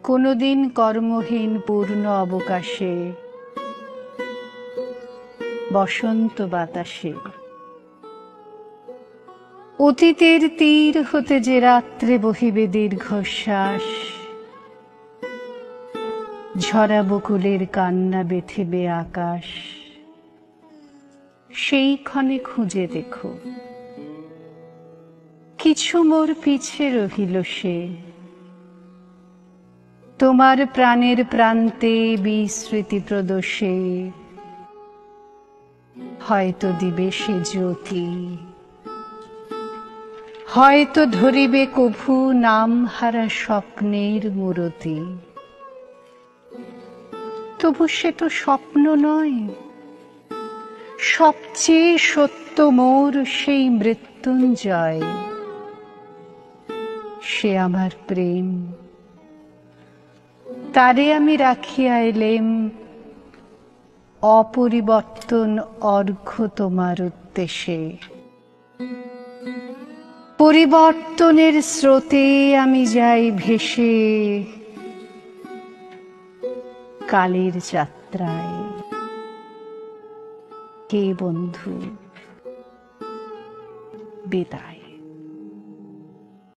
কোনদিন কর্মহীন পূর্ণ অবকাশে, বসন্ত বাতাসে, অতীতের তীর হতে যে রাত্রে বহিবে দীর্ঘশ্বাস, ঝরা বকুলের কান্না বেথিবে আকাশ, সেই ক্ষণে খুঁজে দেখো কিছু মোর পিছে রহিল সে, তোমার প্রাণের প্রান্তে বিস্মৃতি প্রদোষে হয়তো দিবে সে জ্যোতি, হয়তো ধরিবে কভু নাম হারা স্বপ্নের মূরতি। তবু সে তো স্বপ্ন নয়, সবচেয়ে সত্য মোর সেই মৃত্যুঞ্জয়, সে আমার প্রেম, তারে আমি রাখিয়া এলেম অপরিবর্তন অর্ঘ্য তোমার উদ্দেশে। পরিবর্তনের স্রোতে আমি যাই ভেসে কালের যাত্রায়। হে বন্ধু, বিদায়।